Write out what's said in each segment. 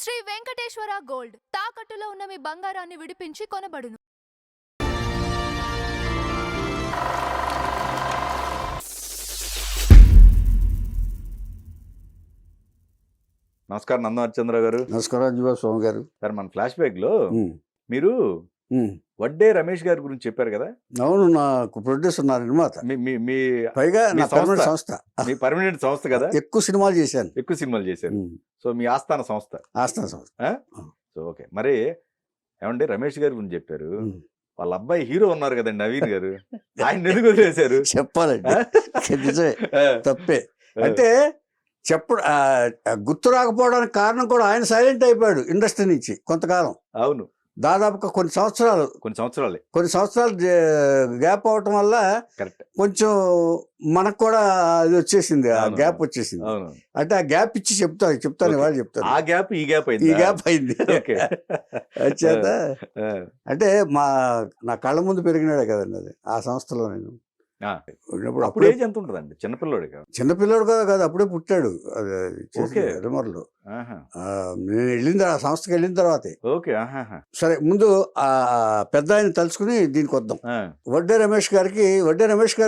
Shri Venkateswara gold తాకట్టులో ఉన్న మీ బంగారాన్ని విడిపించి కొనబడును. నమస్కారం నందం హరిచంద్ర గారు. నమస్కారం జీవా స్వామి గారు. సార్ మన ఫ్లాష్ బ్యాక్ లో మీరు వడ్డే రమేష్ గారి గురించి చెప్పారు కదా. అవును, నాకు ప్రొడ్యూసర్ నా నిర్మాత, మీ పైగా నా పర్మనెంట్ సంస్థ, మీ పర్మనెంట్ సంస్థ కదా. ఎక్కువ సినిమాలు చేశాను. ఎక్కువ సినిమాలు చేశారు. సో మీ ఆస్థాన సంస్థ. ఆస్థాన సంస్థ. సో ఓకే, మరి ఏమండి రమేష్ గారి గురించి చెప్పారు. వాళ్ళ అబ్బాయి హీరో ఉన్నారు కదండి నవీన్ గారు, ఆయన ఎందుకు వదిలేశారు? చెప్పాలండి నిజమే, తప్పే. అంటే గుర్తు రాకపోవడానికి కారణం కూడా ఆయన సైలెంట్ అయిపోయాడు ఇండస్ట్రీ నుంచి కొంతకాలం. అవును, దాదాపుగా కొన్ని సంవత్సరాలు గ్యాప్ అవటం వల్ల కొంచెం మనకు కూడా అది వచ్చేసింది, ఆ గ్యాప్ వచ్చేసింది. అంటే ఆ గ్యాప్ ఇచ్చి చెప్తాను వాళ్ళు చెప్తారు. ఆ గ్యాప్ ఈ గ్యాప్ అయింది. చేత అంటే నా కళ్ళ ముందు పెరిగినాడే కదండి అది, ఆ సంస్థలో నేను అప్పుడు ఏజ్ ఎంత ఉంటుందండి? చిన్నపిల్లోడు కాదు, అప్పుడే పుట్టాడు రిమర్లో. నేను ఆ సంస్థకి వెళ్ళిన తర్వాతే. సరే, ముందు ఆ పెద్ద ఆయన తలుచుకుని దీనికి వద్దాం. వడ్డే రమేష్ గారి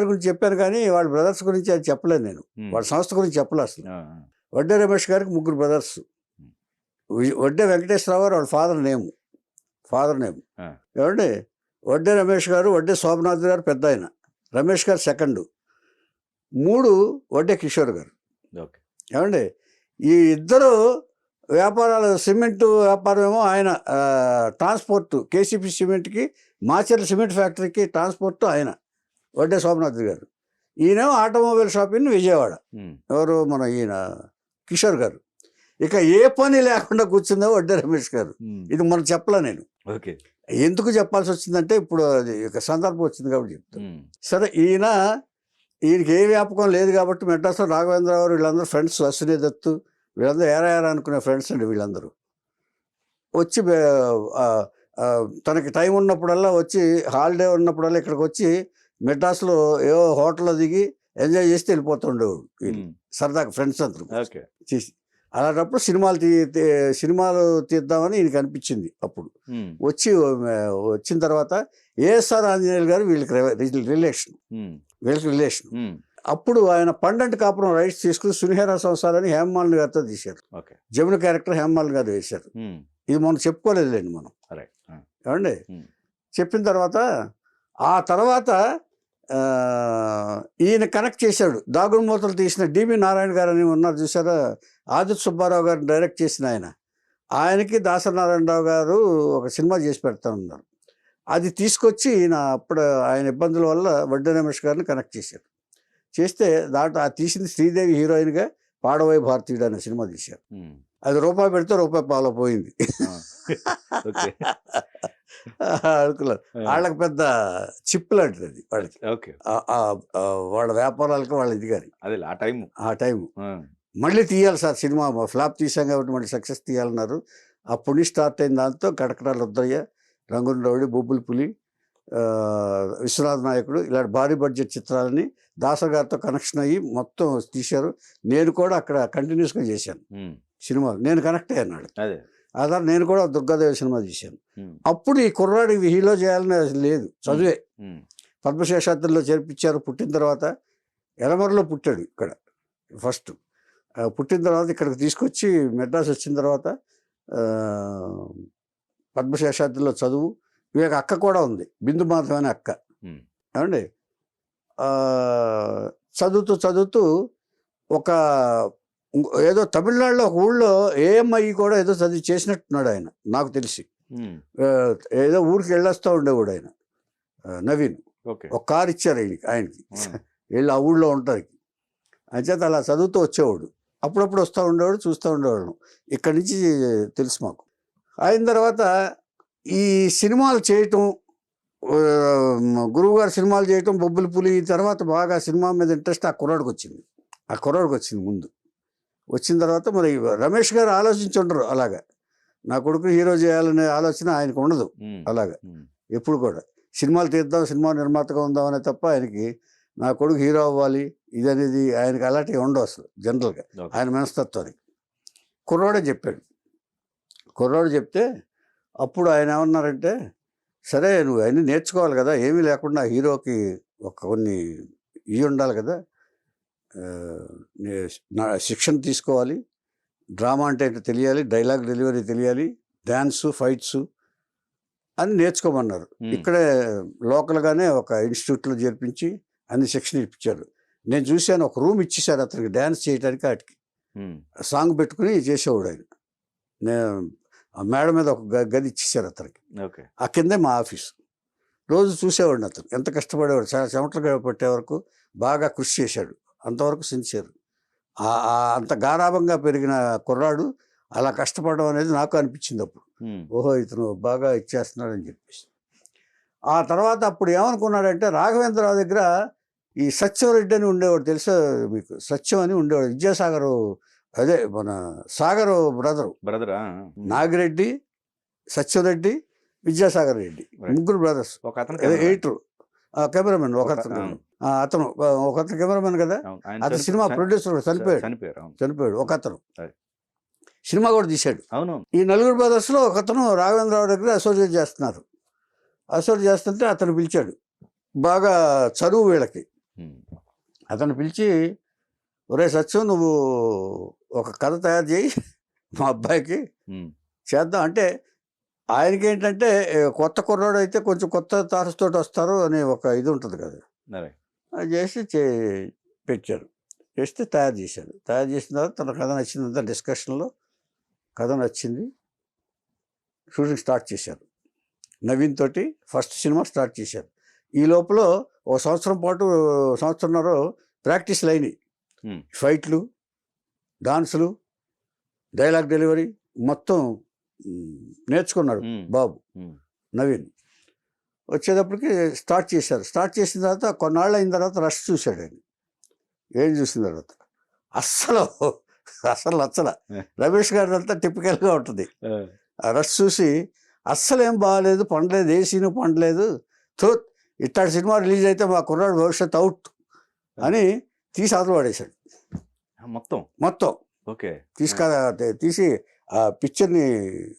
గురించి చెప్పాను, కానీ వాళ్ళ బ్రదర్స్ గురించి అది చెప్పలేదు నేను. వాళ్ళ సంస్థ గురించి చెప్పలేదు అసలు. వడ్డే రమేష్ గారికి 3 బ్రదర్స్. వడ్డే వెంకటేశ్వరరావు గారు వాళ్ళ ఫాదర్ నేమ్. ఏమండి, వడ్డే రమేష్ గారు, వడ్డే శోభనాథ్ గారు పెద్ద ఆయన, రమేష్ గారు సెకండ్, 3 వడ్డే కిషోర్ గారు. ఏమండి, ఈ ఇద్దరు వ్యాపారాలు, సిమెంట్ వ్యాపారం ఏమో ఆయన ట్రాన్స్పోర్ట్, కేసీపీ సిమెంట్కి, మాచర్ల సిమెంట్ ఫ్యాక్టరీకి ట్రాన్స్పోర్ట్ ఆయన వడ్డే శోభనాథ్ గారు. ఈయనేమో ఆటోమొబైల్ షాప్ ఇన్ విజయవాడ. ఎవరు? మన ఈయన కిషోర్ గారు. ఇక ఏ పని లేకుండా కూర్చుందో వడ్డే రమేష్ గారు. ఇది మనం చెప్పలే నేను. ఎందుకు చెప్పాల్సి వచ్చిందంటే ఇప్పుడు అది ఒక సందర్భం వచ్చింది కాబట్టి చెప్తాను. సరే, ఈయనకి ఏ వ్యాపకం లేదు కాబట్టి మెడ్రాస్లో రాఘవేంద్ర గారు వీళ్ళందరూ ఫ్రెండ్స్, అశ్విని దత్తు వీళ్ళందరూ ఏరా అనుకునే ఫ్రెండ్స్ అండి. వీళ్ళందరూ వచ్చి తనకి టైం ఉన్నప్పుడల్లా వచ్చి, హాలిడే ఉన్నప్పుడల్లా ఇక్కడికి వచ్చి మెడ్రాస్లో ఏవో హోటల్లో దిగి ఎంజాయ్ చేసి వెళ్ళిపోతుండేవాడు. సరదాగా ఫ్రెండ్స్ అందరూ చేసి. అలాంటప్పుడు సినిమాలు తీద్దామని ఈయనకి అనిపించింది. అప్పుడు వచ్చిన తర్వాత ఏఎస్ఆర్ ఆంజనేయులు గారు వీళ్ళకి రిలేషన్. అప్పుడు ఆయన పండంటి కాపురం రైట్స్ తీసుకుని సునిహేరా సంసారాన్ని హేమమాలిని గారితో తీశారు. జమున క్యారెక్టర్ హేమమాలిని గారు వేశారు. ఇది మనం చెప్పుకోలేదులేండి మనం. ఏమండి, చెప్పిన తర్వాత ఆ తర్వాత ఈయన కనెక్ట్ చేశాడు. దాగుడు మూతలు తీసిన డిబి నారాయణ గారు అని ఉన్నారు చూసారా, ఆదిత్య సుబ్బారావు గారు డైరెక్ట్ చేసిన ఆయనకి దాసనారాయణరావు గారు ఒక సినిమా చేసి పెడతానన్నారు. అది తీసుకొచ్చి అప్పుడు ఆయన ఇబ్బందుల వల్ల వడ్డే రమేష్ గారిని కనెక్ట్ చేశారు. చేస్తే దాంట్లో తీసింది శ్రీదేవి హీరోయిన్గా పాడవై భారతీయుడు అనే సినిమా తీశారు. అది రూపాయి పెడితే రూపాయి పోయింది. అనుకున్నారు. వాళ్ళకి పెద్ద చిప్ లాంటిది అది వాళ్ళకి. వాళ్ళ వ్యాపారాలకి వాళ్ళ ఇది కానీ ఆ టైము మళ్ళీ తీయాలి సార్ సినిమా, ఫ్లాప్ తీసాం కాబట్టి మళ్ళీ సక్సెస్ తీయాలన్నారు. అప్పుడు స్టార్ట్ అయిన దాంతో కటకటాల రుద్రయ్య, రంగుల రౌడి, బొబ్బుల పులి, విశ్వనాథ నాయకుడు ఇలాంటి భారీ బడ్జెట్ చిత్రాలని దాసర్ గారితో కనెక్షన్ అయ్యి మొత్తం తీశారు. నేను కూడా అక్కడ కంటిన్యూస్గా చేశాను సినిమాలు. నేను కనెక్ట్ అయ్యాను. అదే నేను కూడా దుర్గాదేవి సినిమా తీశాను. అప్పుడు ఈ కుర్రాడికి హీరో చేయాలని లేదు, చదువే. పద్మశేషాద్రిలో చేర్పించారు. పుట్టిన తర్వాత ఎలమరలో పుట్టాడు ఇక్కడ ఫస్ట్. పుట్టిన తర్వాత ఇక్కడికి తీసుకొచ్చి మెడ్రాస్ వచ్చిన తర్వాత పద్మశేషాద్రిలో చదువు. వీళ్ళకి అక్క కూడా ఉంది, బిందు మాధవ్ అనే అక్క. ఏమండి, చదువుతూ ఒక ఏదో తమిళనాడులో ఒక ఊళ్ళో ఏఎంఐ కూడా ఏదో చదివి చేసినట్టున్నాడు ఆయన, నాకు తెలిసి. ఏదో ఊరికి వెళ్ళొస్తూ ఉండేవాడు ఆయన, నవీన్. ఒక కారు ఇచ్చారు ఆయనకి వెళ్ళి ఆ ఊళ్ళో ఉంటానికి. అంచేత అలా చదువుతూ వచ్చేవాడు. అప్పుడప్పుడు వస్తూ ఉండేవాడు, చూస్తూ ఉండేవాడు. ఇక్కడి నుంచి తెలుసు మాకు. అయిన తర్వాత ఈ సినిమాలు చేయటం, గురువుగారు సినిమాలు చేయటం, బొబ్బుల పులి తర్వాత బాగా సినిమా మీద ఇంట్రెస్ట్ ఆ కుర్రాడికి వచ్చింది ముందు. వచ్చిన తర్వాత మరి రమేష్ గారు ఆలోచించి ఉండరు అలాగా, నా కొడుకు హీరో చేయాలనే ఆలోచన ఆయనకు ఉండదు అలాగా. ఎప్పుడు కూడా సినిమాలు తీద్దాం, సినిమా నిర్మాతగా ఉందామనే తప్ప ఆయనకి నా కొడుకు హీరో అవ్వాలి ఇది అనేది ఆయనకి అలాంటివి ఉండవు అసలు జనరల్గా. ఆయన మనస్తత్వానికి కుర్రాడే చెప్పాడు, కుర్రాడు చెప్తే అప్పుడు ఆయన ఏమన్నారంటే, సరే నువ్వు అన్నీ నేర్చుకోవాలి కదా, ఏమీ లేకుండా హీరోకి కొన్ని ఇవి ఉండాలి కదా, శిక్షణ తీసుకోవాలి, డ్రామా అంటే ఏంటో తెలియాలి, డైలాగ్ డెలివరీ తెలియాలి, డ్యాన్సు ఫైట్స్ అని నేర్చుకోమన్నారు. ఇక్కడే లోకల్గానే ఒక ఇన్స్టిట్యూట్లో చేర్పించి అన్ని శిక్షణ ఇప్పించారు. నేను చూశాను, ఒక రూమ్ ఇచ్చేసారు అతనికి డ్యాన్స్ చేయడానికి, వాటికి సాంగ్ పెట్టుకుని చేసేవాడు ఆయన. నేను మేడ మీద ఒక గది ఇచ్చేసారు అతనికి, ఆ కిందే మా ఆఫీసు. రోజు చూసేవాడిని అతను ఎంత కష్టపడేవాడు, చాలా చెమటలు పట్టే వరకు బాగా కృషి చేశాడు, అంతవరకు సిన్సియర్. అంత గారాభంగా పెరిగిన కుర్రాడు అలా కష్టపడడం అనేది నాకు అనిపించింది అప్పుడు. ఓహో, ఇతను బాగా ఇచ్చేస్తున్నాడని చెప్పేసి. ఆ తర్వాత అప్పుడు ఏమనుకున్నాడంటే, రాఘవేంద్రరావు దగ్గర ఈ సత్యవరెడ్డి అని ఉండేవాడు, తెలుసా మీకు? సత్యం అని ఉండేవాడు, విద్యాసాగర్, అదే మన సాగర్ బ్రదరా, నాగిరెడ్డి, సత్యరెడ్డి, విద్యాసాగర్ రెడ్డి, ముగ్గురు బ్రదర్స్. ఎడిటర్, కెమెరామెన్ ఒక అతను, కెమెరామెన్ కదా, అతను సినిమా ప్రొడ్యూసర్, చనిపోయాడు ఒక అతను, సినిమా కూడా తీశాడు. ఈ నలుగురు బ్రదర్స్లో ఒక అతను రాఘవేంద్రరావు దగ్గర అసోసియేట్ చేస్తున్నారు. అసోసియేట్ చేస్తుంటే అతను పిలిచాడు, బాగా చదువు వీళ్ళకి. అతను పిలిచి, ఒరే సత్యం, నువ్వు ఒక కథ తయారు చేయి మా అబ్బాయికి చేద్దాం అంటే, ఆయనకి ఏంటంటే కొత్త కుర్రాడు అయితే కొంచెం కొత్త తారసుతో వస్తారు అనే ఒక ఇది ఉంటుంది కదా, అది చేసి పెట్టారు. చేస్తే తయారు చేశారు. తయారు చేసిన తర్వాత తన కథ నచ్చిందంతా డిస్కషన్లో కథ నచ్చింది, షూటింగ్ స్టార్ట్ చేశారు. నవీన్ తోటి ఫస్ట్ సినిమా స్టార్ట్ చేశారు. ఈ లోపల ఒక సంవత్సరంన్నర ప్రాక్టీస్లు అయినాయి. ఫైట్లు, డాన్సులు, డైలాగ్ డెలివరీ మొత్తం నేర్చుకున్నాడు బాబు నవీన్. వచ్చేటప్పటికి స్టార్ట్ చేశారు. స్టార్ట్ చేసిన తర్వాత కొన్నాళ్ళు అయిన తర్వాత రష్ చూశాడు ఆయన. ఏం చూసిన తర్వాత అస్సలు నచ్చల. రమేష్ గారి అంతా టిపికల్గా ఉంటుంది. ఆ రష్ చూసి అస్సలు ఏం బాగాలేదు, పండలేదు, ఏ సీను పండలేదు, ఇట్లాంటి సినిమా రిలీజ్ అయితే మా కుర్రాడు భవిష్యత్ అవుట్ అని తీసి అవతల పడేశాడు మొత్తం. తీసి ఆ పిక్చర్ని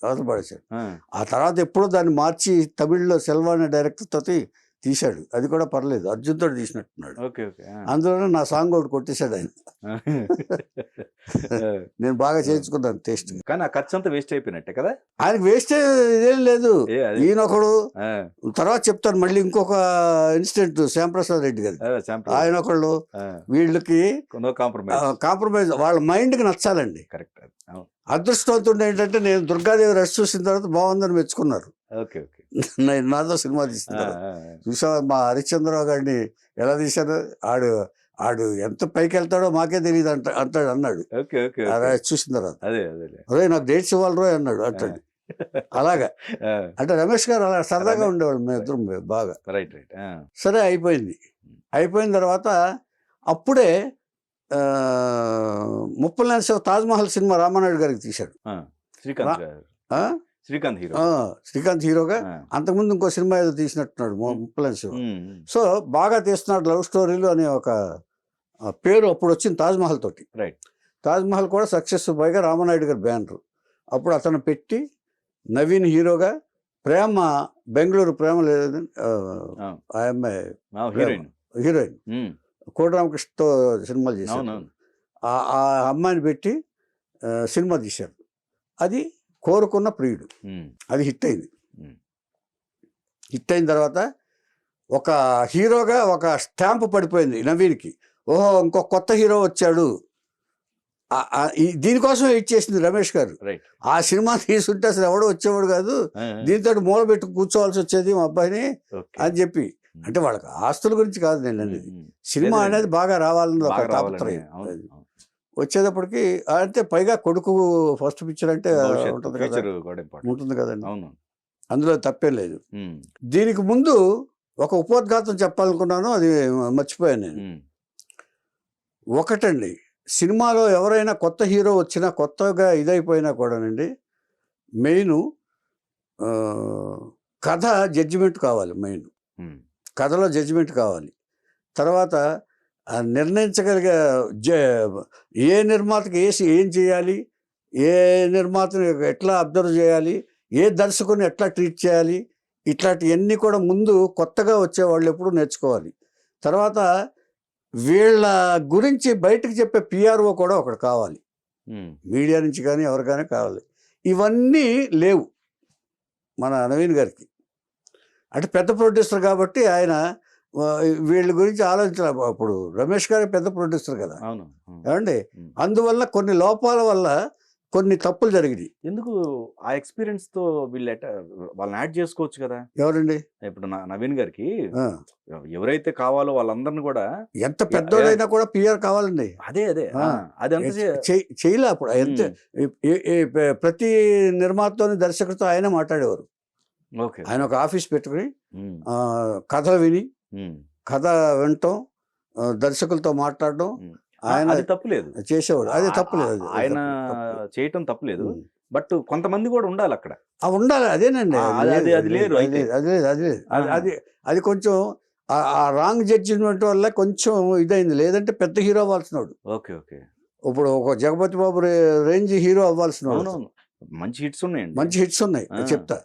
అవతల పడేశాడు. ఆ తర్వాత ఎప్పుడో దాన్ని మార్చి తమిళ్లో సెల్వా అనే డైరెక్టర్ తోటి తీశాడు. అది కూడా పర్లేదు, అర్జున్ తోటి తీసినట్టున్నాడు. అందులోనే నా సాంగ్ ఒకటి కొట్టేశాడు ఆయన. నేను బాగా చేయించుకున్నాను టేస్ట్. కానీ ఆ ఖర్చు అంతా వేస్ట్ అయిపోయినట్టే కదా. ఆయనకు వేస్ట్ ఇదేం లేదు. ఈయనొకడు తర్వాత చెప్తాను మళ్ళీ ఇంకొక ఇన్సిడెంట్, శ్యాంప్రసాద్ రెడ్డి గారు, ఆయన ఒకళ్ళు. వీళ్ళకి కాంప్రమైజ్, వాళ్ళ మైండ్కి నచ్చాలండి. కరెక్ట్. అదృష్టవంతుడు ఏంటంటే, నేను దుర్గాదేవి రష్ చూసిన తర్వాత బాగుందని మెచ్చుకున్నారు. నాతో సినిమా తీస్తున్నారు. చూసా మా హరిశ్చంద్రరావు గారిని ఎలా తీశారు, ఆడు ఎంత పైకి వెళ్తాడో మాకే తెలియదు అన్నాడు చూసిన తర్వాత. అదే నాకు డేట్స్ ఇవ్వాలి రోయ్ అన్నాడు అంటాడు. అలాగా అంటే రమేష్ గారు అలా సరదాగా ఉండేవాళ్ళు, మేము ఇద్దరం బాగా. సరే అయిపోయిన తర్వాత అప్పుడే ముప్పల్ నరసింహ తాజ్మహల్ సినిమా రామానాయుడు గారికి తీశాడు. శ్రీకాంత్ హీరోగా. అంతకుముందు ఇంకో సినిమా ఏదో తీసినట్టున్నాడు ముప్పల్ నరసింహ. సో బాగా తీస్తున్నాడు లవ్ స్టోరీలు అనే ఒక పేరు అప్పుడు వచ్చింది తాజ్మహల్ తోటి. తాజ్మహల్ కూడా సక్సెస్, పైగా రామానాయుడు గారి బ్యానర్. అప్పుడు అతను పెట్టి నవీన్ హీరోగా, ప్రేమ బెంగళూరు ప్రేమ లేదు ఆ అమ్మాయి హీరోయిన్ కోటి రామకృష్ణతో సినిమాలు చేశారు. ఆ అమ్మాయిని పెట్టి సినిమా తీశారు. అది కోరుకున్న ప్రియుడు. అది హిట్ అయింది. హిట్ అయిన తర్వాత ఒక హీరోగా ఒక స్టాంప్ పడిపోయింది నవీన్కి. ఓహో, ఇంకో కొత్త హీరో వచ్చాడు. దీనికోసం వెయిట్ చేసింది రమేష్ గారు. ఆ సినిమా తీసుంటే అసలు ఎవడో వచ్చేవాడు కాదు, దీంతో మూల పెట్టి కూర్చోవాల్సి వచ్చేది మా అబ్బాయిని అని చెప్పి. అంటే వాళ్ళకి ఆస్తుల గురించి కాదు నేను అనేది, సినిమా అనేది బాగా రావాలని ఒక తాపత్రయం. వచ్చేటప్పటికి అంటే పైగా కొడుకు ఫస్ట్ పిక్చర్ అంటే ఉంటుంది కదండి, అందులో తప్పేం లేదు. దీనికి ముందు ఒక ఉపోద్ఘాతం చెప్పాలనుకున్నాను, అది మర్చిపోయాను నేను. ఒకటండి, సినిమాలో ఎవరైనా కొత్త హీరో వచ్చినా, కొత్తగా ఇదైపోయినా కూడానండి, మెయిన్ కథ జడ్జిమెంట్ కావాలి. మెయిన్ కథలో జడ్జిమెంట్ కావాలి. తర్వాత నిర్ణయించగలిగే ఏ నిర్మాతకి ఏం చేయాలి, ఏ నిర్మాతని ఎట్లా అబ్జర్వ్ చేయాలి, ఏ దర్శకుని ఎట్లా ట్రీట్ చేయాలి, ఇట్లాంటివన్నీ కూడా ముందు కొత్తగా వచ్చేవాళ్ళు ఎప్పుడు నేర్చుకోవాలి. తర్వాత వీళ్ళ గురించి బయటకు చెప్పే పిఆర్ఓ కూడా ఒకటి కావాలి, మీడియా నుంచి కానీ ఎవరికైనా కావాలి. ఇవన్నీ లేవు మన నవీన్ గారికి. అంటే పెద్ద ప్రొడ్యూసర్ కాబట్టి ఆయన వీళ్ళ గురించి ఆలోచించాలి. అప్పుడు రమేష్ గారి పెద్ద ప్రొడ్యూసర్ కదా, ఏమండి, అందువల్ల కొన్ని లోపాల వల్ల కొన్ని తప్పులు జరిగినాయి. ఎందుకు ఆ ఎక్స్పీరియన్స్ తో వీళ్ళు వాళ్ళని యాడ్ చేసుకోవచ్చు కదా. ఎవరండి? ఇప్పుడు నవీన్ గారికి ఎవరైతే కావాలో వాళ్ళందరిని కూడా, ఎంత పెద్దోడైనా కూడా పిఆర్ కావాలండి. అదే అదే అదంతా చేయలే అప్పుడు. ఎంత ప్రతి నిర్మాతతోని దర్శకుడితో ఆయన మాట్లాడేవారు. ఆయన ఒక ఆఫీస్ పెట్టుకుని కథలు విని, కథ వినటం, దర్శకులతో మాట్లాడడం, ఆయన తప్పులేదు చేసేవాడు. అదే తప్పులేదు, ఆయన చేయటం తప్పులేదు. బట్ కొంతమంది కూడా ఉండాలి అక్కడ, ఉండాలి. అదేనండి, అది లేదు, అది కొంచెం ఆ రాంగ్ జడ్జిమెంట్ వల్ల కొంచెం ఇదైంది. లేదంటే పెద్ద హీరో అవ్వాల్సినవాడు. Okay okay. ఇప్పుడు ఒక జగపతి బాబు రేంజ్ హీరో అవ్వాల్సినవాడు. మంచి హిట్స్ ఉన్నాయండి, మంచి హిట్స్ ఉన్నాయి చెప్తా.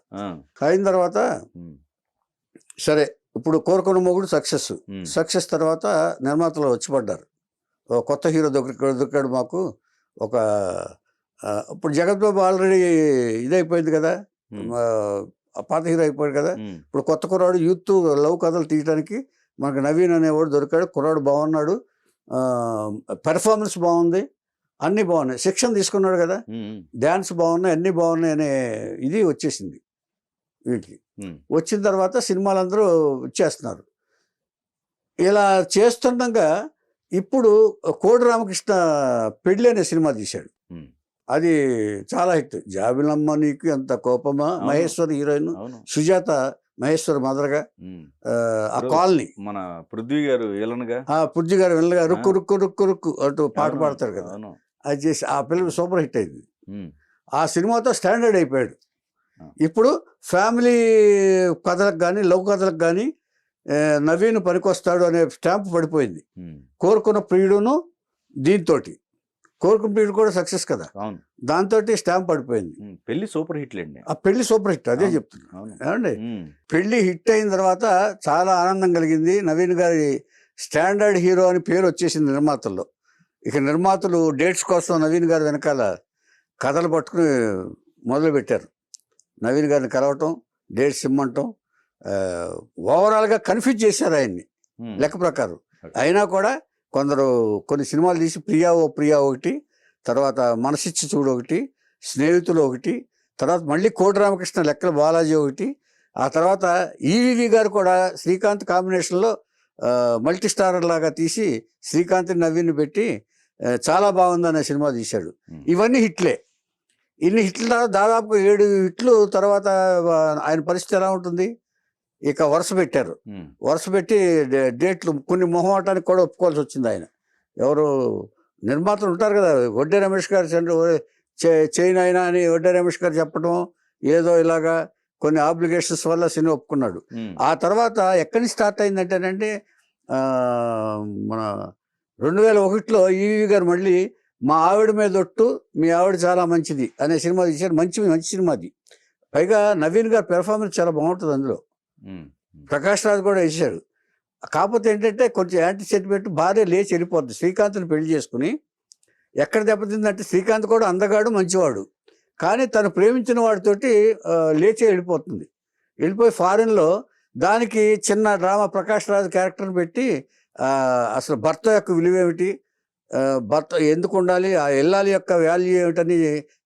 అయిన తర్వాత సరే, ఇప్పుడు కోరుకున్న మొగుడు సక్సెస్ తర్వాత నిర్మాతలు వచ్చి పడ్డారు. కొత్త హీరో దొరికాడు మాకు. ఒక ఇప్పుడు జగత్ బాబు ఆల్రెడీ ఇదైపోయింది కదా, పాత హీరో అయిపోయాడు కదా. ఇప్పుడు కొత్త కుర్రాడు యూత్ లవ్ కథలు తీయడానికి మనకు నవీన్ అనేవాడు దొరికాడు. కుర్రాడు బాగున్నాడు, పెర్ఫార్మెన్స్ బాగుంది, అన్నీ బాగున్నాయి. శిక్షణ తీసుకున్నాడు కదా, డ్యాన్స్ బాగున్నాయి, అన్నీ బాగున్నాయి అనే ఇది వచ్చేసింది వీటికి. వచ్చిన తర్వాత సినిమాలందరూ ఇచ్చేస్తున్నారు. ఇలా చేస్తుండగా ఇప్పుడు కోడి రామకృష్ణ పెళ్ళి అనే సినిమా తీశాడు. అది చాలా హిట్. జాబిలమ్మ నీకు ఎంత కోపమా, మహేశ్వర్ హీరోయిన్, సుజాత మహేశ్వర్ మదర్గా, ఆ కాలనీ మన పృథ్వీ గారు విలన్గా రుక్కు రుక్కు రుక్కు రుక్కు అంటూ పాట పాడతారు కదా. అది చేసి ఆ ఫిల్మ్ సూపర్ హిట్ అయింది. ఆ సినిమాతో స్టాండర్డ్ అయిపోయాడు. ఇప్పుడు ఫ్యామిలీ కథలకు కానీ లవ్ కథలకు కానీ నవీన్ పనికొస్తాడు అనే స్టాంప్ పడిపోయింది. కోరుకున్న ప్రియుడును దీంతో కోరుకున్న ప్రియుడు కూడా సక్సెస్ కదా, దాంతో స్టాంప్ పడిపోయింది. పెళ్లి సూపర్ హిట్ లేండి. ఆ పెళ్లి సూపర్ హిట్, అదే చెప్తున్నాను ఏమండి. పెళ్లి హిట్ అయిన తర్వాత చాలా ఆనందం కలిగింది. నవీన్ గారి స్టాండర్డ్ హీరో అని పేరు వచ్చేసింది నిర్మాతల్లో. ఇక నిర్మాతలు డేట్స్ కోసం నవీన్ గారి వెనకాల కథలు పట్టుకుని మొదలుపెట్టారు. నవీన్ గారిని కలవటం, డేట్స్ ఇమ్మంటాం, ఓవరాల్గా కన్ఫ్యూజ్ చేశారు ఆయన్ని లెక్క ప్రకారం. అయినా కూడా కొందరు కొన్ని సినిమాలు తీసి ప్రియా ఒకటి, తర్వాత మనసిచ్చి చూడు ఒకటి, స్నేహితులు ఒకటి, తర్వాత మళ్ళీ కోడి రామకృష్ణ లెక్కల బాలాజీ ఒకటి, ఆ తర్వాత ఈవీవి గారు కూడా శ్రీకాంత్ కాంబినేషన్లో మల్టీ స్టారర్ లాగా తీసి శ్రీకాంత్ నవీన్ పెట్టి చాలా బాగుందనే సినిమా తీశాడు. ఇవన్నీ హిట్లే. ఇన్ని హిట్ల తర్వాత దాదాపు 7 హిట్లు తర్వాత ఆయన పరిస్థితి ఎలా ఉంటుంది? ఇక వరుస పెట్టారు. వరుస పెట్టి డేట్లు కొన్ని మొహమాటానికి కూడా ఒప్పుకోవాల్సి వచ్చింది. ఆయన ఎవరు నిర్మాతలు ఉంటారు కదా, వడ్డే రమేష్ గారు చైన్ అయినా అని వడ్డే రమేష్ గారు చెప్పడం, ఏదో ఇలాగా కొన్ని ఆబ్లిగేషన్స్ వల్ల సినిమా ఒప్పుకున్నాడు. ఆ తర్వాత ఎక్కడి నుంచి స్టార్ట్ అయిందంటేనండి, మన 2001లో ఈవీ గారు మళ్ళీ మా ఆవిడ మీద ఒట్టు, మీ ఆవిడ చాలా మంచిది అనే సినిమా తీశారు. మంచి సినిమా అది. పైగా నవీన్ గారు పెర్ఫార్మెన్స్ చాలా బాగుంటుంది అందులో. ప్రకాష్ రాజ్ కూడా వేసాడు. కాకపోతే ఏంటంటే కొంచెం యాంటీ సెంటిమెంట్, భార్య లేచి వెళ్ళిపోద్ది. శ్రీకాంత్ని పెళ్లి చేసుకుని ఎక్కడ దెబ్బతిందంటే, శ్రీకాంత్ కూడా అందగాడు, మంచివాడు, కానీ తను ప్రేమించిన వాడితోటి లేచి వెళ్ళిపోతుంది. వెళ్ళిపోయి ఫారిన్లో దానికి చిన్న డ్రామా ప్రకాష్ రాజ్ క్యారెక్టర్ని పెట్టి అసలు భర్త యొక్క విలువ ఏమిటి, భర్త ఎందుకు ఉండాలి, ఆ ఇల్లాలి యొక్క వాల్యూ ఏమిటని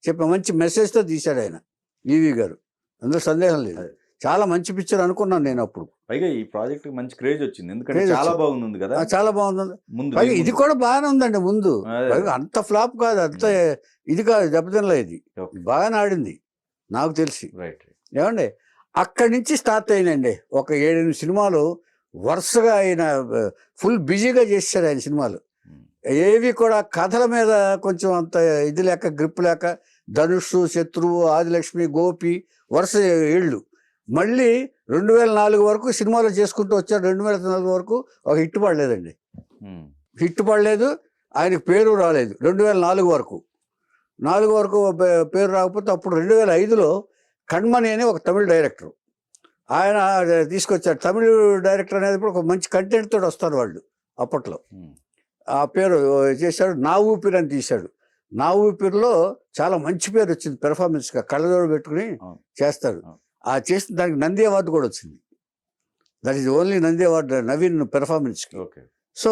చెప్పి మంచి మెసేజ్తో తీశాడు ఆయన ఈవీ గారు. అందులో సందేహం లేదు. చాలా మంచి పిక్చర్ అనుకున్నాను నేను అప్పుడు. పైగా ఈ ప్రాజెక్ట్ మంచి క్రేజ్ వచ్చింది, ఎందుకంటే చాలా బాగుంది కదా. చాలా బాగుంది. పైగా ఇది కూడా బాగానే ఉందండి ముందు. పైగా అంత ఫ్లాప్ కాదు, అంత ఇది కాదు, దెబ్బతినలే. ఇది బాగానే ఆడింది నాకు తెలిసి. ఏమండి, అక్కడి నుంచి స్టార్ట్ అయినండి ఒక 7-8 సినిమాలు వరుసగా. ఆయన ఫుల్ బిజీగా చేశారు ఆయన సినిమాలు. ఏవి కూడా కథల మీద కొంచెం అంత ఇది లేక, గ్రిప్ లేక, ధనుష్, శత్రువు, ఆదిలక్ష్మి, గోపి వరుస ఏళ్ళు. మళ్ళీ 2004 వరకు సినిమాలు చేసుకుంటూ వచ్చారు. 2004 వరకు ఒక హిట్ పడలేదండి, హిట్ పడలేదు, ఆయనకు పేరు రాలేదు 2004 వరకు. 4 వరకు పేరు రాకపోతే అప్పుడు 2005లో కణ్మణి అని ఒక తమిళ డైరెక్టర్ ఆయన తీసుకొచ్చారు. తమిళ డైరెక్టర్ అనేది ఒక మంచి కంటెంట్ తోటి వస్తారు వాళ్ళు అప్పట్లో. ఆ పేరు చేశాడు, నా ఊపిరి అని తీశాడు. నా ఊపిరిలో చాలా మంచి పేరు వచ్చింది పెర్ఫార్మెన్స్గా, కళ్ళజోడు పెట్టుకుని చేస్తాడు. ఆ చేసిన దానికి నంది అవార్డు కూడా వచ్చింది. That is only Nandi award Naveen పెర్ఫార్మెన్స్కి. సో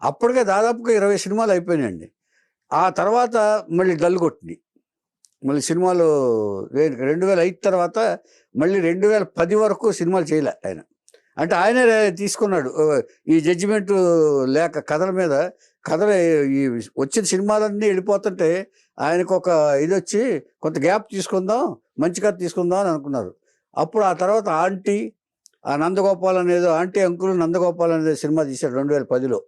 అప్పటికే దాదాపుగా 20 సినిమాలు అయిపోయినాయండి. ఆ తర్వాత మళ్ళీ డల్ కొట్టింది. మళ్ళీ సినిమాలు 2005 తర్వాత మళ్ళీ 2010 వరకు సినిమాలు చేయలే ఆయన. అంటే ఆయనే తీసుకున్నాడు ఈ జడ్జిమెంట్ లేక కథల మీద. కథలు ఈ వచ్చిన సినిమాలన్నీ వెళ్ళిపోతుంటే ఆయనకు ఒక ఇది వచ్చి కొంత గ్యాప్ తీసుకుందాం, మంచి కథ తీసుకుందాం అని అనుకున్నారు. అప్పుడు ఆ తర్వాత ఆంటీ, ఆ నందగోపాల్ అనేది, ఆంటీ అంకుల్ నందగోపాల్ అనేది సినిమా తీశాడు 2010లో.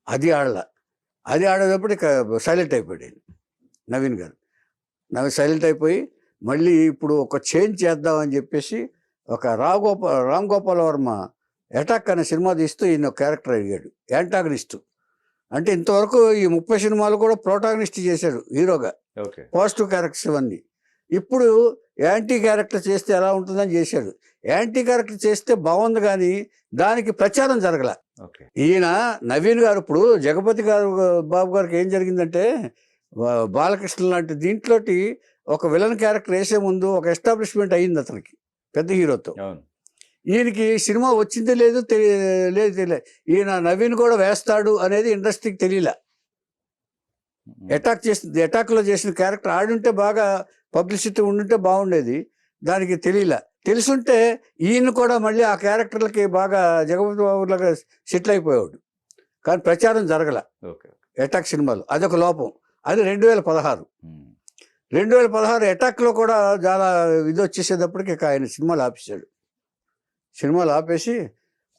అది ఆడేటప్పుడు ఇక సైలెంట్ అయిపోయాడు నవీన్ గారు. సైలెంట్ అయిపోయి మళ్ళీ ఇప్పుడు ఒక చేంజ్ చేద్దామని చెప్పేసి ఒక రామ్ గోపాల్ వర్మ అటాక్ అనే సినిమా తీస్తూ ఈయన క్యారెక్టర్ అడిగాడు, యాంటాగనిస్టు. అంటే ఇంతవరకు ఈ 30 సినిమాలు కూడా ప్రోటాగనిస్ట్ చేశాడు హీరోగా, పాజిటివ్ క్యారెక్టర్స్ ఇవన్నీ. ఇప్పుడు యాంటీ క్యారెక్టర్ చేస్తే ఎలా ఉంటుందని చేశాడు. యాంటీ క్యారెక్టర్ చేస్తే బాగుంది కానీ దానికి ప్రచారం జరగల. ఈయన నవీన్ గారు ఇప్పుడు జగపతి గారు బాబు గారికి ఏం జరిగిందంటే, బాలకృష్ణ లాంటి దీంట్లోటి ఒక విలన్ క్యారెక్టర్ వేసే ముందు ఒక ఎస్టాబ్లిష్మెంట్ అయ్యింది అతనికి పెద్ద హీరోతో. ఈయనకి సినిమా వచ్చిందే లేదు తెలియదు. ఈయన నవీన్ కూడా వేస్తాడు అనేది ఇండస్ట్రీకి తెలియలే. అటాక్లో చేసిన క్యారెక్టర్ ఆడుంటే బాగా పబ్లిసిటీ ఉండుంటే బాగుండేది, దానికి తెలియలే. తెలుసుంటే ఈయన కూడా మళ్ళీ ఆ క్యారెక్టర్లకి బాగా జగపతి బాబులాగా సెటిల్ అయిపోయాడు. కానీ ప్రచారం జరగల అటాక్ సినిమాలు, అదొక లోపం. అది 2016 అటాక్లో కూడా చాలా ఇది వచ్చేసేటప్పటికి ఇక ఆయన సినిమాలు ఆపేశాడు. సినిమాలు ఆపేసి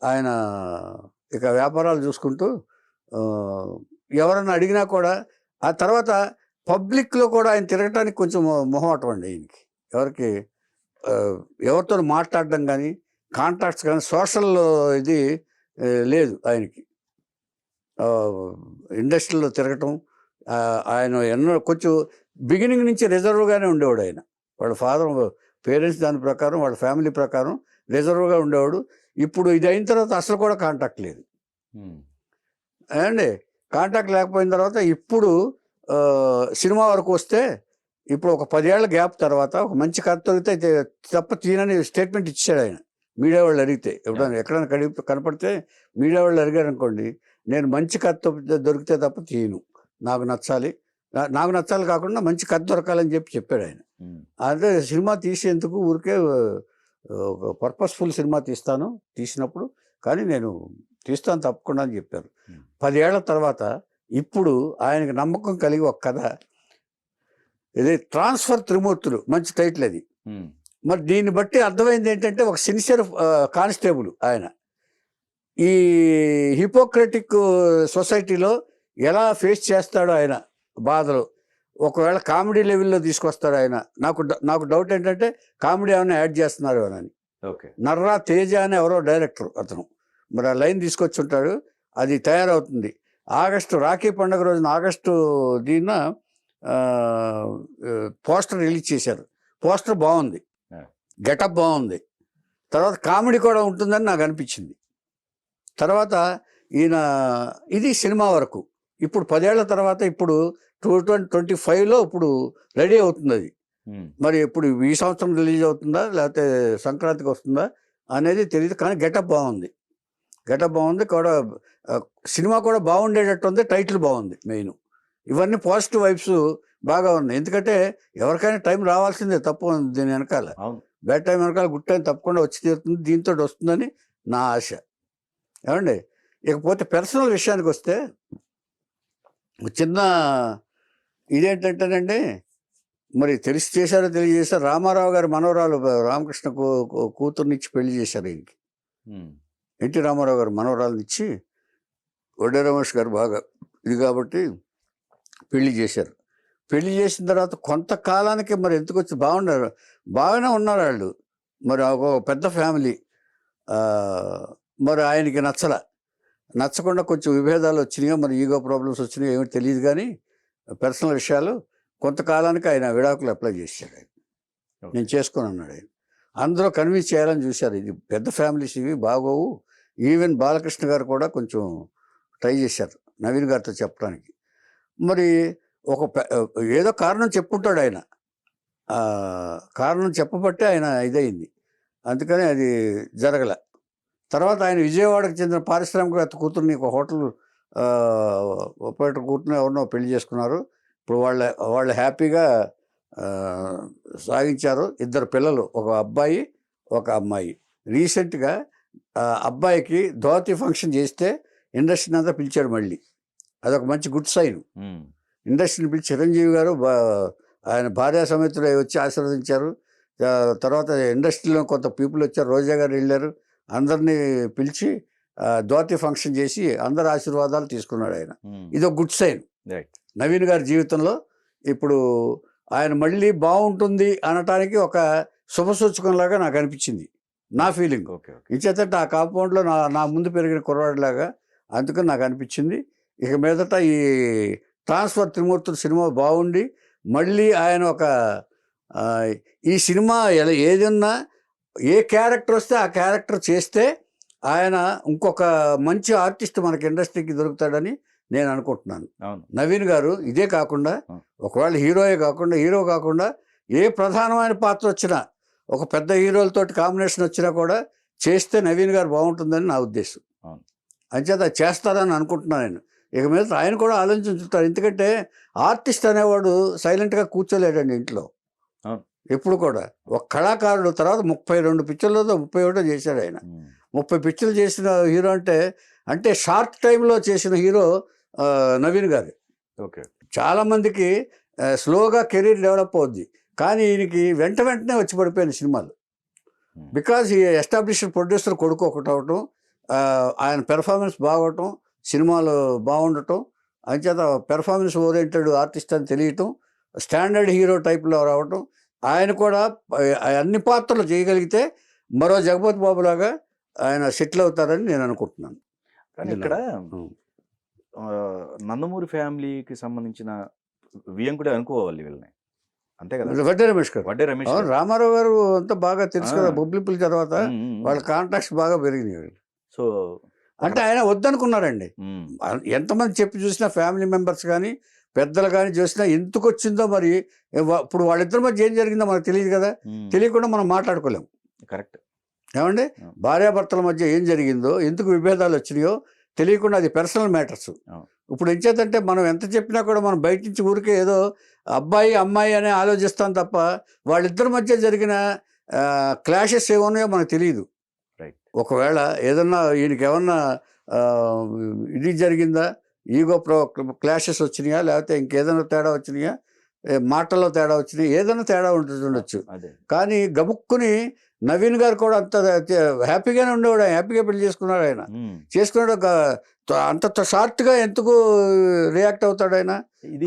ఆయన ఇక వ్యాపారాలు చూసుకుంటూ ఎవరన్నా అడిగినా కూడా. ఆ తర్వాత పబ్లిక్లో కూడా ఆయన తిరగటానికి కొంచెం మొహమాటం అండి ఆయనకి. ఎవరితో మాట్లాడడం కానీ, కాంటాక్ట్స్ కానీ, సోషల్ ఇది లేదు ఆయనకి. ఇండస్ట్రీలో తిరగటం ఆయన కొంచెం బిగినింగ్ నుంచి రిజర్వ్గానే ఉండేవాడు ఆయన. వాళ్ళ పేరెంట్స్ దాని ప్రకారం, వాళ్ళ ఫ్యామిలీ ప్రకారం రిజర్వ్గా ఉండేవాడు. ఇప్పుడు ఇది అయిన తర్వాత అసలు కూడా కాంటాక్ట్ లేదు అండి. కాంటాక్ట్ లేకపోయిన తర్వాత ఇప్పుడు సినిమా వరకు వస్తే ఇప్పుడు ఒక 10 ఏళ్ల గ్యాప్ తర్వాత ఒక మంచి కథ దొరికితే తప్ప తీనని స్టేట్మెంట్ ఇచ్చాడు ఆయన. మీడియా వాళ్ళు అడిగితే, ఎక్కడైనా కనపడితే మీడియా వాళ్ళు అడిగారు అనుకోండి, నేను మంచి కథ దొరికితే తప్ప తీయను, నాకు నచ్చాలి కాకుండా మంచి కథ దొరకాలని చెప్పాడు ఆయన. అంటే సినిమా తీసేందుకు ఊరికే ఒక పర్పస్ఫుల్ సినిమా తీసినప్పుడు కానీ నేను తీస్తాను తప్పకుండా అని చెప్పారు. 10 ఏళ్ల తర్వాత ఇప్పుడు ఆయనకి నమ్మకం కలిగి ఒక కథ, ఇది ట్రాన్స్ఫర్ త్రిమూర్తులు, మంచి టైటిల్ అది. మరి దీన్ని బట్టి అర్థమైంది ఏంటంటే ఒక సిన్సియర్ కానిస్టేబుల్ ఆయన. ఈ హిపోక్రటిక్ సొసైటీలో ఎలా ఫేస్ చేస్తాడో ఆయన బాధలు, ఒకవేళ కామెడీ లెవెల్లో తీసుకొస్తాడు ఆయన. నాకు డౌట్ ఏంటంటే కామెడీ ఏమైనా యాడ్ చేస్తున్నారు అని. నర్రా తేజ అని ఎవరో డైరెక్టర్ అతను, మరి ఆ లైన్ తీసుకొచ్చి ఉంటాడు, అది తయారవుతుంది. రాఖీ పండుగ రోజున ఆగస్టు దీన్న పోస్టర్ రిలీజ్ చేశారు. పోస్టర్ బాగుంది, గెటప్ బాగుంది, తర్వాత కామెడీ కూడా ఉంటుందని నాకు అనిపించింది. తర్వాత ఈయన ఇది సినిమా వరకు. ఇప్పుడు 10 ఏళ్ల తర్వాత ఇప్పుడు 2025లో ఇప్పుడు రెడీ అవుతుంది అది. మరి ఇప్పుడు ఈ సంవత్సరం రిలీజ్ అవుతుందా లేకపోతే సంక్రాంతికి వస్తుందా అనేది తెలియదు. కానీ గెటప్ బాగుంది కూడా. సినిమా కూడా బాగుండేటట్టు ఉంది, టైటిల్ బాగుంది మెయిన్. ఇవన్నీ పాజిటివ్ వైబ్స్ బాగా ఉన్నాయి. ఎందుకంటే ఎవరికైనా టైం రావాల్సిందే, తప్పు దీని వెనకాల. బ్యాడ్ టైం వెనకాల గుడ్ టైం తప్పకుండా వచ్చి తీరుతుంది, దీంతో వస్తుందని నా ఆశ. ఏమండి, ఇకపోతే పర్సనల్ విషయానికి వస్తే చిన్న ఇదేంటంటేనండి, మరి తెలిసి చేశారో తెలియజేశారు, రామారావు గారి మనవరాలు రామకృష్ణ కూతుర్నిచ్చి పెళ్లి చేశారు ఈయనకి. ఎన్టీ రామారావు గారు మనవరాలనిచ్చి వడ్డే రమేష్ గారు బాగా ఇది కాబట్టి పెళ్లి చేశారు. పెళ్లి చేసిన తర్వాత కొంతకాలానికి మరి ఎందుకు వచ్చి బాగానే ఉన్నారు వాళ్ళు. మరి ఒక పెద్ద ఫ్యామిలీ. మరి ఆయనకి నచ్చకుండా కొంచెం విభేదాలు వచ్చినాయో, మరి ఈగో ప్రాబ్లమ్స్ వచ్చినాయో ఏమో తెలియదు, కానీ పర్సనల్ విషయాలు కొంతకాలానికి ఆయన విడాకులు అప్లై చేశాడు ఆయన. నేను చేసుకొని అన్నాడు ఆయన. అందరూ కన్విన్స్ చేయాలని చూశారు, ఇది పెద్ద ఫ్యామిలీస్ ఇవి బాగోవు. ఈవెన్ బాలకృష్ణ గారు కూడా కొంచెం ట్రై చేశారు నవీన్ గారితో చెప్పడానికి. మరి ఏదో కారణం చెప్పుంటాడు ఆయన, కారణం చెప్పబట్టే ఆయన ఇదయింది, అందుకని అది జరగలే. తర్వాత ఆయన విజయవాడకు చెందిన పారిశ్రామికవేత్త కూతుర్ని ఒక హోటల్ ఆపరేటర్ కూతురుని ఎవరినో పెళ్లి చేసుకున్నారు. ఇప్పుడు వాళ్ళు హ్యాపీగా సాగించారు. 2 పిల్లలు, ఒక అబ్బాయి ఒక అమ్మాయి. రీసెంట్గా అబ్బాయికి ధోతి ఫంక్షన్ చేస్తే ఇండస్ట్రీని అంతా పిలిచాడు మళ్ళీ, అదొక మంచి గుడ్ సైన్. ఇండస్ట్రీని పిలిచి చిరంజీవి గారు ఆయన భార్యా సమేతుడై వచ్చి ఆశీర్వదించారు. తర్వాత ఇండస్ట్రీలో కొంత పీపుల్ వచ్చారు, రోజా గారు వెళ్ళారు, అందరినీ పిలిచి ధోతి ఫంక్షన్ చేసి అందరి ఆశీర్వాదాలు తీసుకున్నాడు ఆయన. ఇది ఒక గుడ్ సైన్ నవీన్ గారి జీవితంలో. ఇప్పుడు ఆయన మళ్ళీ బాగుంటుంది అనటానికి ఒక శుభసూచకంలాగా నాకు అనిపించింది, నా ఫీలింగ్. ఇంచేతంటే ఆ కాంపౌండ్లో నా ముందు పెరిగిన కుర్రాడిలాగా, అందుకని నాకు అనిపించింది. ఇక మీదట ఈ ట్రాన్స్ఫర్ త్రిమూర్తులు సినిమా బాగుండి మళ్ళీ ఆయన ఒక ఈ సినిమా ఏదన్నా ఏ క్యారెక్టర్ వస్తే ఆ క్యారెక్టర్ చేస్తే ఆయన ఇంకొక మంచి ఆర్టిస్ట్ మనకి ఇండస్ట్రీకి దొరుకుతాడని నేను అనుకుంటున్నాను. నవీన్ గారు ఇదే కాకుండా ఒకవేళ హీరో కాకుండా ఏ ప్రధానమైన పాత్ర వచ్చినా, ఒక పెద్ద హీరోలతోటి కాంబినేషన్ వచ్చినా కూడా చేస్తే నవీన్ గారు బాగుంటుందని నా ఉద్దేశం. అంచేత చేస్తారని అనుకుంటున్నాను నేను. ఇక మీద ఆయన కూడా ఆలోచించుంటారు, ఎందుకంటే ఆర్టిస్ట్ అనేవాడు సైలెంట్గా కూర్చోలేడండి ఇంట్లో ఎప్పుడు కూడా. ఒక కళాకారుడు. తర్వాత 32 పిక్చర్లతో 31 చేశాడు ఆయన. 30 పిక్చర్లు చేసిన హీరో అంటే షార్ట్ టైంలో చేసిన హీరో నవీన్ గారు. చాలామందికి స్లోగా కెరీర్ డెవలప్ అవుద్ది, కానీ ఈయనకి వెంటనే వచ్చి పడిపోయిన సినిమాలు. బికాజ్ ఈ ఎస్టాబ్లిష్డ్ ప్రొడ్యూసర్ కొడుకు ఒకటి అవటం, ఆయన పెర్ఫార్మెన్స్ బాగోవటం, సినిమాలు బాగుండటం, అంచేత పెర్ఫార్మెన్స్ ఓరియంటెడ్ ఆర్టిస్ట్ అని తెలియటం, స్టాండర్డ్ హీరో టైప్లో రావటం, ఆయన కూడా అన్ని పాత్రలు చేయగలిగితే మరో జగపతి బాబు లాగా ఆయన సెటిల్ అవుతారని నేను అనుకుంటున్నాను. కానీ ఇక్కడ నందమూరి ఫ్యామిలీకి సంబంధించిన వియంకుడే అనుకోవాలి వీళ్ళని, అంతే కదా. వడ్డే రమేష్ గారు, రామారావు గారు అంతా బాగా తెలుసు కదా. బొబ్బిలిపల్లి తర్వాత వాళ్ళ కాంటాక్ట్స్ బాగా పెరిగినాయి. సో అంటే ఆయన వద్దనుకున్నారండి. ఎంతమంది చెప్పి చూసినా ఫ్యామిలీ మెంబర్స్ కానీ పెద్దలు కానీ చూసినా ఎందుకు వచ్చిందో మరి. ఇప్పుడు వాళ్ళిద్దరి మధ్య ఏం జరిగిందో మనకు తెలియదు కదా, తెలియకుండా మనం మాట్లాడుకోలేము. కరెక్ట్ ఏమండి, భార్యాభర్తల మధ్య ఏం జరిగిందో, ఎందుకు విభేదాలు వచ్చినాయో తెలియకుండా, అది పర్సనల్ మ్యాటర్స్. ఇప్పుడు ఎంచేతంటే మనం ఎంత చెప్పినా కూడా మనం బయట నుంచి ఊరికే ఏదో అబ్బాయి అమ్మాయి అనే ఆలోచిస్తాం తప్ప వాళ్ళిద్దరి మధ్య జరిగిన క్లాషెస్ ఏమన్నాయో మనకు తెలియదు. ఒకవేళ ఏదన్నా ఈయనకి ఏమన్నా ఇది జరిగిందా, ఈగో క్లాషెస్ వచ్చినాయా, లేకపోతే ఇంకేదైనా తేడా వచ్చినాయా, మాటల్లో తేడా వచ్చినాయి, ఏదైనా తేడా ఉండొచ్చు. కానీ గబుక్కుని నవీన్ గారు కూడా అంత హ్యాపీగానే ఉండేవాడు, హ్యాపీగా పెళ్లి చేసుకున్నాడు ఆయన. చేసుకున్నాడు అంత షార్ట్గా ఎందుకు రియాక్ట్ అవుతాడు ఆయన?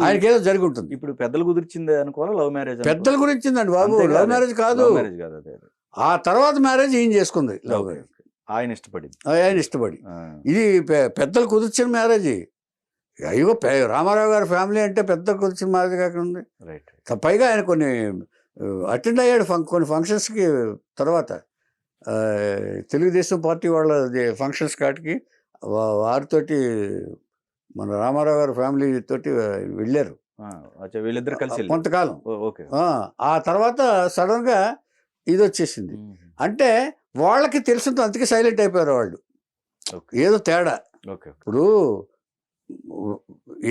ఆయనకి ఏదో జరిగి ఉంటుంది. ఇప్పుడు పెద్దలు కుదిర్చింది అనుకోవాలి, లవ్ మ్యారేజ్. పెద్దల గురించిందండి బాబు, లవ్ మ్యారేజ్ కాదు. ఆ తర్వాత మ్యారేజ్ ఈయన చేసుకుంది, లవ్ మ్యారేజ్. ఆయన ఇష్టపడి ఇది పెద్దలు కుదిర్చిన మ్యారేజ్. అయ్యో రామారావు గారి ఫ్యామిలీ అంటే పెద్దలు కుదిర్చిన మ్యారేజ్ కాకుండా పైగా ఆయన కొన్ని అటెండ్ అయ్యాడు కొన్ని ఫంక్షన్స్కి. తర్వాత తెలుగుదేశం పార్టీ వాళ్ళ ఫంక్షన్స్ కాటికి వారితోటి మన రామారావు గారి ఫ్యామిలీ తోటి వెళ్ళారు వీళ్ళిద్దరు కలిసి కొంతకాలం. ఆ తర్వాత సడన్గా ఇది వచ్చేసింది. అంటే వాళ్ళకి తెలుసుంటే అందుకే సైలెంట్ అయిపోయారు వాళ్ళు, ఏదో తేడా. ఇప్పుడు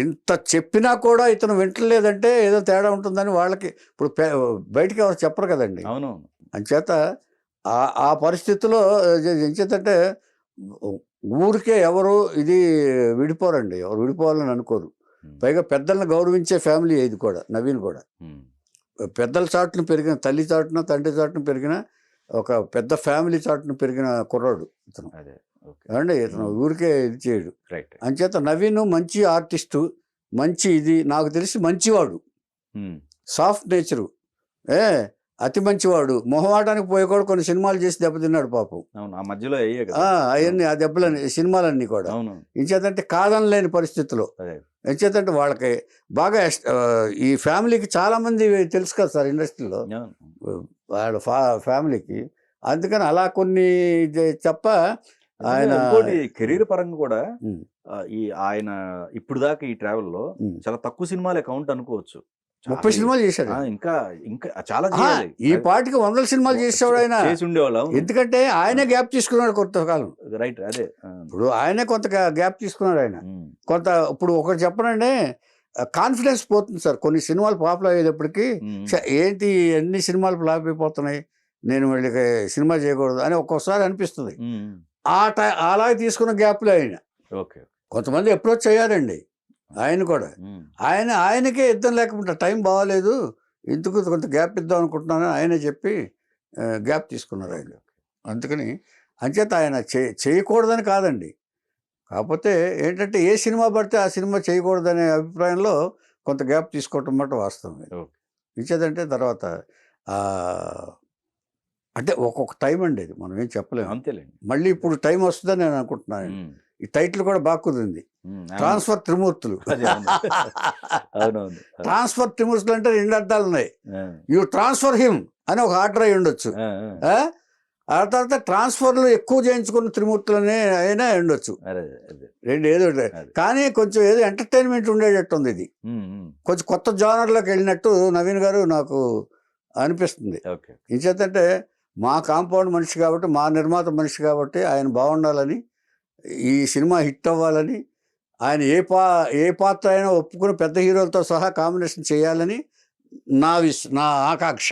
ఇంత చెప్పినా కూడా ఇతను వింటలేదంటే ఏదో తేడా ఉంటుందని వాళ్ళకి ఇప్పుడు బయటికి ఎవరు చెప్పరు కదండి. అవునవును. అంచేత ఆ పరిస్థితిలో ఎంచేతంటే ఊరికే ఎవరు ఇది విడిపోరండి, ఎవరు విడిపోవాలని అనుకోరు. పైగా పెద్దలను గౌరవించే ఫ్యామిలీ ఇది కూడా, నవీన్ కూడా. పెద్దల చాటును పెరిగిన, తల్లి చాటున తండ్రి చాటును పెరిగిన ఒక పెద్ద ఫ్యామిలీ చాటును పెరిగిన కుర్రాడు ఇతను. ఏమండి, ఇతను ఊరికే ఇది చేయడు. అంచేత నవీన్ మంచి ఆర్టిస్టు, మంచి ఇది నాకు తెలిసి మంచివాడు, సాఫ్ట్ నేచరు. అతి మంచివాడు, మొహమాటానికి పోయి కూడా కొన్ని సినిమాలు చేసి దెబ్బతిన్నాడు పాపం. అవును, ఆ మధ్యలో అయ్యే కదా. అవన్నీ ఆ దెబ్బలని సినిమాలన్నీ కూడా అవును. ఇంచేతంటే కాదనలేని పరిస్థితిలో. అదే. ఎంచేతంటే వాళ్ళకి బాగా ఈ ఫ్యామిలీకి చాలా మంది తెలుసు కదా సార్ ఇండస్ట్రీలో, అవును. వాళ్ళ ఫ్యామిలీకి. అందుకని అలా కొన్ని తప్ప ఆయన ఇంకోటి కెరీర్ పరంగా కూడా ఉమ్, ఈ ఆయన ఇప్పుడు దాకా ఈ ట్రావెల్లో ఉమ్. చాలా తక్కువ సినిమాలే కౌంట్ అనుకోవచ్చు. 30 సినిమాలు చేశాడు. ఇంకా ఇంకా చాలా ఆ, చేయాలి. ఈ పాటికి 100 సినిమాలు చేసేవాడు ఆయన. చేసి ఉండేవాళ్ళు. అవును. ఎందుకంటే ఆయనే గ్యాప్ తీసుకున్నాడు కొంతకాలం. రైట్. అదే. ఇప్పుడు ఆయనే కొంత గ్యాప్ తీసుకున్నాడు ఆయన. ఉమ్. కొంత ఇప్పుడు ఒకటి చెప్పనండి, కాన్ఫిడెన్స్ పోతుంది సార్ కొన్ని సినిమాలు పాపులర్ అయ్యేటప్పటికి. ఉమ్. ఏంటి ఎన్ని సినిమాలు ఫ్లాప్ అయిపోతున్నాయి, నేను మళ్ళీ సినిమా చేయకూడదు అని ఒక్కోసారి అనిపిస్తుంది. ఉమ్. అలాగే తీసుకున్న గ్యాప్లో ఆయన ఓకే. కొంతమంది అప్రోచ్ అయ్యారండి ఆయన కూడా. ఉమ్. ఆయనకే యుద్ధం లేకుండా టైం బాగాలేదు, ఎందుకు కొంత గ్యాప్ ఇద్దాం అనుకుంటున్నాను ఆయనే చెప్పి గ్యాప్ తీసుకున్నారు ఆయన. అందుకని అంచేత ఆయన చేయకూడదని కాదండి, కాకపోతే ఏంటంటే ఏ సినిమా పడితే ఆ సినిమా చేయకూడదనే అభిప్రాయంలో కొంత గ్యాప్ తీసుకోవటం మాట వాస్తవం. ఇచ్చేదంటే తర్వాత అంటే ఒక్కొక్క టైం అండి, ఇది మనం ఏం చెప్పలేము. అంతేలేండి. మళ్ళీ ఇప్పుడు టైం వస్తుందని నేను అనుకుంటున్నాను. ఈ టైటిల్ కూడా బాగా కుదిరింది, ట్రాన్స్ఫర్ త్రిమూర్తులు. అవునవును. ట్రాన్స్ఫర్ త్రిమూర్తులు అంటే 2 అర్థాలు ఉన్నాయి. యూ ట్రాన్స్ఫర్ హిమ్ అని ఒక ఆర్డర్ అయి ఉండొచ్చు, ఆ తర్వాత ట్రాన్స్ఫర్లు ఎక్కువ చేయించుకున్న త్రిమూర్తులనే అయినా ఉండొచ్చు. 2 ఏదో కానీ కొంచెం ఏదో ఎంటర్టైన్మెంట్ ఉండేటట్టు ఉంది. ఇది కొంచెం కొత్త జానర్లోకి వెళ్ళినట్టు నవీన్ గారు నాకు అనిపిస్తుంది. ఇంచేతంటే మా కాంపౌండ్ మనిషి కాబట్టి, మా నిర్మాత మనిషి కాబట్టి ఆయన బాగుండాలని, ఈ సినిమా హిట్ అవ్వాలని, ఆయన ఏ పాత్ర అయినా ఒప్పుకుని పెద్ద హీరోలతో సహా కాంబినేషన్ చేయాలని నా ఆకాంక్ష.